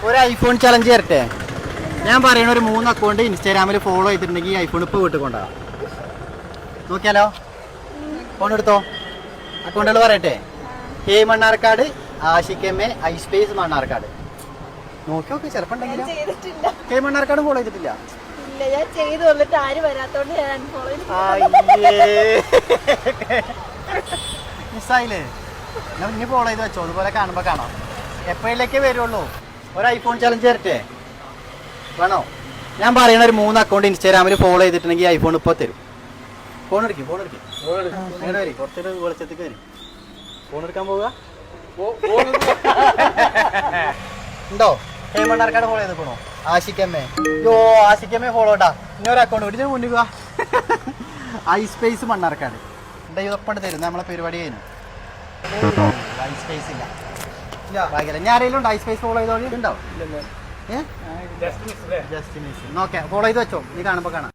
ഒരു iPhone challenge തരട്ടെ. ഞാൻ പറയണ ഒരു 3 അക്കൗണ്ട് ഇൻസ്റ്റാഗ്രാമിൽ ഫോളോ ചെയ്തിട്ടുണ്ടെങ്കിൽ ഈ ഐഫോൺ ഇപ്പോൾ വീട്ടിൽ കൊണ്ടുപോകാം. നോക്കിയാലോ? ഫോൺ എടുത്തോ. അക്കൗണ്ടുകൾ പറയട്ടെ. K Mannarkkad, Ashiq M A, iSpace Mannarkkad. നോക്കി നോക്കി ചിലപ്പോൾ ഉണ്ടെങ്കിലും. കെ മണ്ണാർക്കാട് ഫോളോ ചെയ്തിട്ടില്ല. മിസ്സായില്ലേ? ഞാൻ ഇനി ഫോളോ ചെയ്ത് വെച്ചോ. അതുപോലെ കാണുമ്പോൾ കാണാം. എപ്പോഴേക്കേ വരുള്ളൂ. ഒരു ഐഫോൺ ചലഞ്ച് തരട്ടെ വേണോ? ഞാൻ പറയണ ഒരു 3 അക്കൗണ്ട് ഇൻസ്റ്റാഗ്രാമിൽ ഫോളോ ചെയ്തിട്ടുണ്ടെങ്കിൽ ഐഫോൺ ഇപ്പോൾ തരും. ഫോൺ എടുക്കും. അങ്ങനെ വരും. കുറച്ചൊരു വെളിച്ചത്തേക്ക് വരും. ഫോൺ എടുക്കാൻ പോവുക ഉണ്ടോ? കെ മണ്ണാർക്കാട് ഫോളോ ചെയ്തേക്കണോ? Ashiq M A. Ashiq M A follow ഇട്ടാ. ഇന്നൊരു അക്കൗണ്ട് പിടിച്ച് മുന്നിൽ പോവാ. ഐസ്പേസ് മണ്ണാർക്കാട്. എൻ്റെ ഇതൊപ്പം തരും. നമ്മളെ പരിപാടി കഴിഞ്ഞു. ഐസ്പേസ് ഇല്ല. ഞാൻ ആരെങ്കിലും ഉണ്ട് ഐസ്പേസ് ഫോളോ ചെയ്തോ? ഉണ്ടാവും. Just miss. നോക്കാം. ഫോളോ ചെയ്ത് വെച്ചോ. നീ കാണുമ്പോൾ കാണാം.